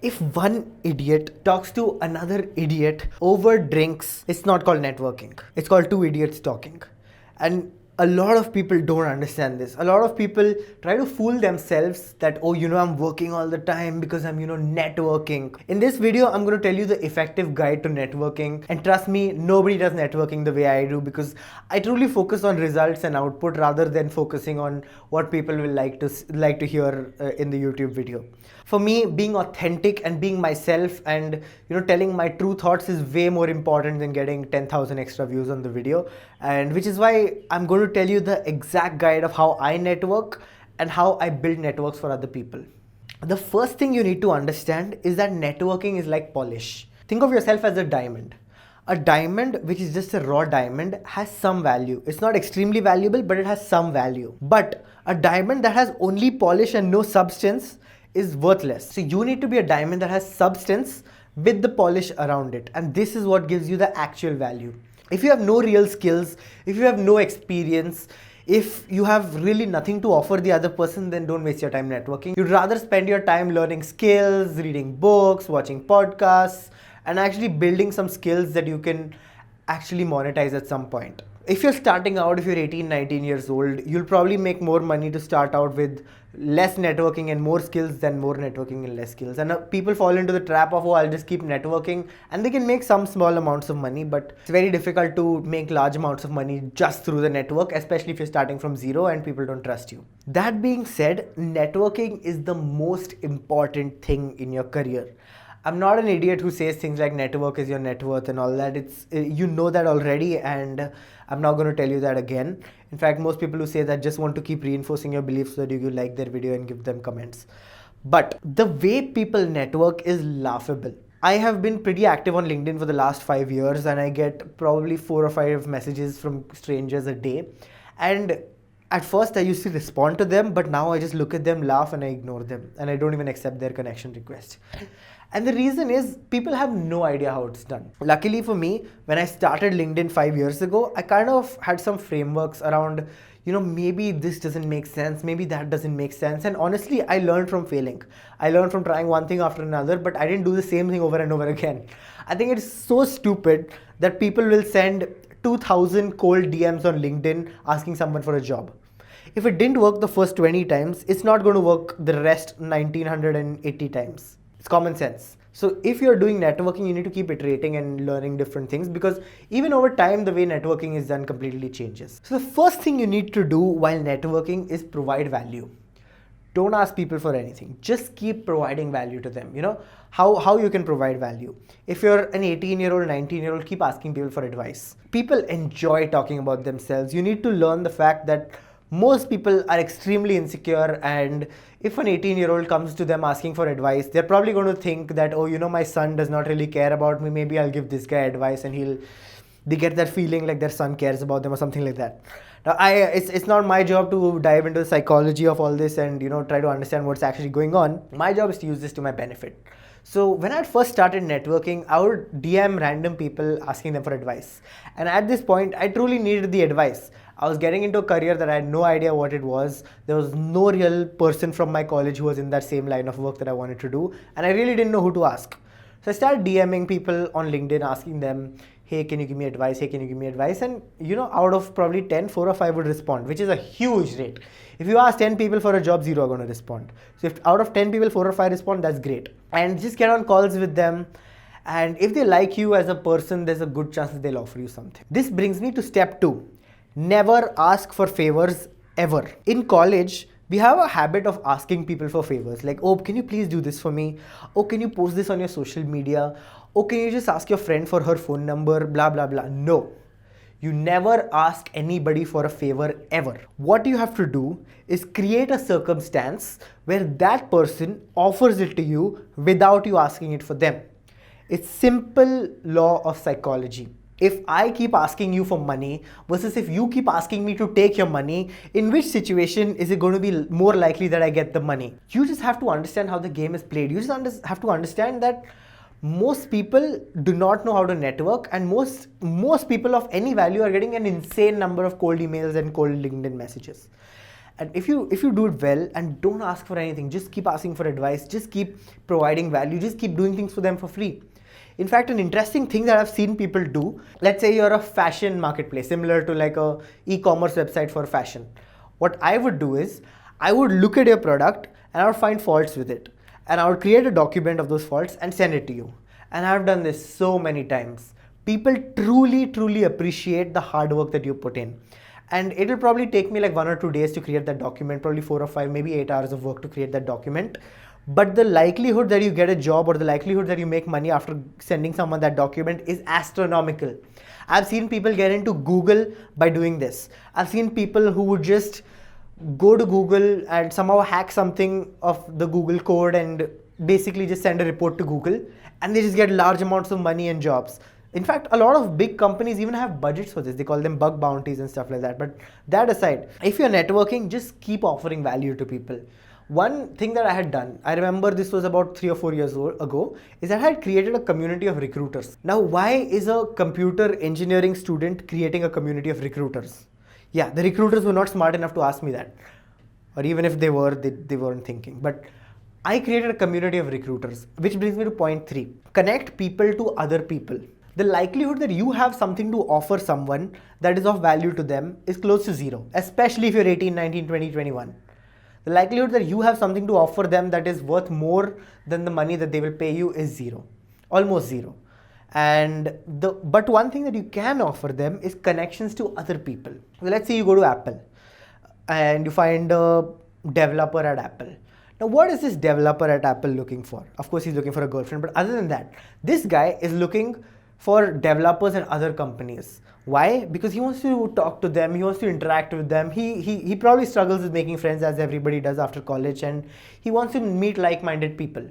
If one idiot talks to another idiot over drinks, it's not called networking. It's called two idiots talking. And a lot of people don't understand this. A lot of people try to fool themselves that, oh, I'm working all the time because I'm, networking. In this video, I'm going to tell you the effective guide to networking. And trust me, nobody does networking the way I do because I truly focus on results and output rather than focusing on what people will like to hear in the YouTube video. For me, being authentic and being myself and telling my true thoughts is way more important than getting 10,000 extra views on the video, and which is why I'm going to tell you the exact guide of how I network and how I build networks for other people. The first thing you need to understand is that networking is like polish. Think of yourself as a diamond. A diamond, which is just a raw diamond, has some value. It's not extremely valuable, but it has some value. But a diamond that has only polish and no substance is worthless. So you need to be a diamond that has substance with the polish around it, and this is what gives you the actual value. If you have no real skills, if you have no experience, if you have really nothing to offer the other person, then don't waste your time networking. You'd rather spend your time learning skills, reading books, watching podcasts, and actually building some skills that you can actually monetize at some point. If you're starting out, if you're 18, 19 years old, you'll probably make more money to start out with less networking and more skills than more networking and less skills. And people fall into the trap of, oh, I'll just keep networking, and they can make some small amounts of money, but it's very difficult to make large amounts of money just through the network, especially if you're starting from zero and people don't trust you. That being said, networking is the most important thing in your career. I'm not an idiot who says things like network is your net worth and all that. You know that already, and I'm not going to tell you that again. In fact, most people who say that just want to keep reinforcing your beliefs so that you like their video and give them comments. But the way people network is laughable. I have been pretty active on LinkedIn for the last 5 years, and I get probably 4 or 5 messages from strangers a day. And at first I used to respond to them, but now I just look at them, laugh, and I ignore them, and I don't even accept their connection request. And the reason is people have no idea how it's done. Luckily for me, when I started LinkedIn 5 years ago, I kind of had some frameworks around, maybe this doesn't make sense, maybe that doesn't make sense. And honestly, I learned from failing. I learned from trying one thing after another, but I didn't do the same thing over and over again. I think it's so stupid that people will send 2,000 cold DMs on LinkedIn asking someone for a job. If it didn't work the first 20 times, it's not going to work the rest 1980 times. It's common sense. So if you're doing networking, you need to keep iterating and learning different things, because even over time, the way networking is done completely changes. So the first thing you need to do while networking is provide value. Don't ask people for anything. Just keep providing value to them. How you can provide value. If you're an 18-year-old, 19-year-old, keep asking people for advice. People enjoy talking about themselves. You need to learn the fact that most people are extremely insecure, and if an 18-year-old comes to them asking for advice, they're probably going to think that, oh, my son does not really care about me, maybe I'll give this guy advice, and they get that feeling like their son cares about them or something like that. Now, it's not my job to dive into the psychology of all this and try to understand what's actually going on. My job is to use this to my benefit. So when I first started networking, I would DM random people asking them for advice. And at this point, I truly needed the advice. I was getting into a career that I had no idea what it was. There was no real person from my college who was in that same line of work that I wanted to do. And I really didn't know who to ask. So I started DMing people on LinkedIn, asking them, hey, can you give me advice? Hey, can you give me advice? And out of probably 10, 4 or 5 would respond, which is a huge rate. If you ask 10 people for a job, 0 are going to respond. So if out of 10 people, 4 or 5 respond, that's great. And just get on calls with them. And if they like you as a person, there's a good chance that they'll offer you something. This brings me to step 2. Never ask for favors ever. In college, we have a habit of asking people for favors. Like, oh, can you please do this for me? Oh, can you post this on your social media? Oh, can you just ask your friend for her phone number? Blah, blah, blah. No. You never ask anybody for a favor ever. What you have to do is create a circumstance where that person offers it to you without you asking it for them. It's simple law of psychology. If I keep asking you for money versus if you keep asking me to take your money, in which situation is it going to be more likely that I get the money? You just have to understand how the game is played. You just have to understand that most people do not know how to network, and most people of any value are getting an insane number of cold emails and cold LinkedIn messages. And if you do it well and don't ask for anything, just keep asking for advice, just keep providing value, just keep doing things for them for free. In fact, an interesting thing that I've seen people do, let's say you're a fashion marketplace, similar to like a e-commerce website for fashion. What I would do is, I would look at your product and I would find faults with it. And I would create a document of those faults and send it to you. And I've done this so many times. People truly, truly appreciate the hard work that you put in. And it'll probably take me like 1 or 2 days to create that document, probably 4 or 5, maybe 8 hours of work to create that document. But the likelihood that you get a job or the likelihood that you make money after sending someone that document is astronomical. I've seen people get into Google by doing this. I've seen people who would just go to Google and somehow hack something of the Google code and basically just send a report to Google, and they just get large amounts of money and jobs. In fact, a lot of big companies even have budgets for this. They call them bug bounties and stuff like that. But that aside, if you're networking, just keep offering value to people. One thing that I had done, I remember this was about 3 or 4 years ago, is that I had created a community of recruiters. Now, why is a computer engineering student creating a community of recruiters? Yeah, the recruiters were not smart enough to ask me that. Or even if they were, they weren't thinking. But I created a community of recruiters, which brings me to point 3. Connect people to other people. The likelihood that you have something to offer someone that is of value to them is close to 0, especially if you're 18, 19, 20, 21. The likelihood that you have something to offer them that is worth more than the money that they will pay you is 0, almost 0. But one thing that you can offer them is connections to other people. So let's say you go to Apple and you find a developer at Apple. Now, what is this developer at Apple looking for? Of course, he's looking for a girlfriend, but other than that, this guy is looking for developers and other companies. Why? Because he wants to talk to them, he wants to interact with them. He probably struggles with making friends, as everybody does after college, and he wants to meet like-minded people.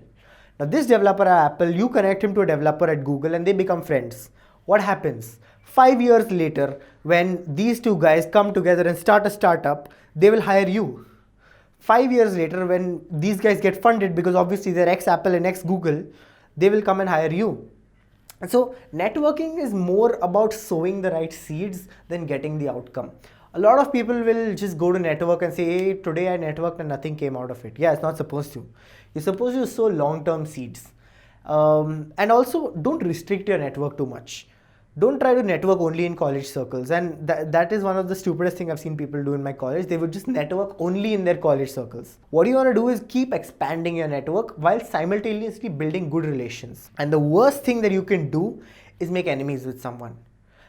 Now, this developer at Apple, you connect him to a developer at Google and they become friends. What happens? 5 years later, when these two guys come together and start a startup, they will hire you. 5 years later, when these guys get funded, because obviously they're ex-Apple and ex-Google, they will come and hire you. So networking is more about sowing the right seeds than getting the outcome. A lot of people will just go to network and say, hey, today I networked and nothing came out of it. Yeah, it's not supposed to. You're supposed to sow long-term seeds. And also, don't restrict your network too much. Don't try to network only in college circles. And that is one of the stupidest things I've seen people do in my college. They would just network only in their college circles. What you want to do is keep expanding your network while simultaneously building good relations. And the worst thing that you can do is make enemies with someone.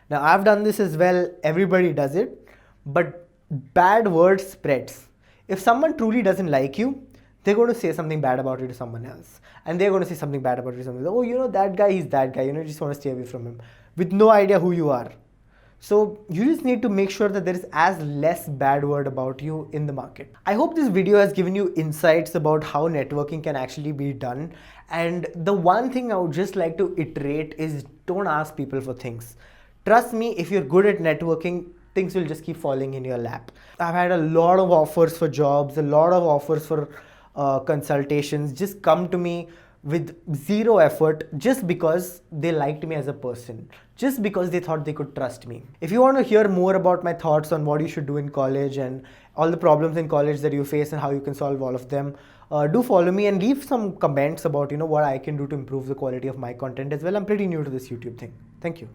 Now, I've done this as well. Everybody does it. But bad word spreads. If someone truly doesn't like you, they're going to say something bad about you to someone else. And they're going to say something bad about you to someone else. Oh, you know, that guy, he's that guy. You just want to stay away from him, with no idea who you are. So you just need to make sure that there is as less bad word about you in the market. I hope this video has given you insights about how networking can actually be done. And the one thing I would just like to iterate is, don't ask people for things. Trust me, if you're good at networking, things will just keep falling in your lap. I've had a lot of offers for jobs, a lot of offers for consultations just come to me with 0 effort, just because they liked me as a person, just because they thought they could trust me. If you want to hear more about my thoughts on what you should do in college and all the problems in college that you face and how you can solve all of them, do follow me and leave some comments about what I can do to improve the quality of my content as well. I'm pretty new to this YouTube thing. Thank you.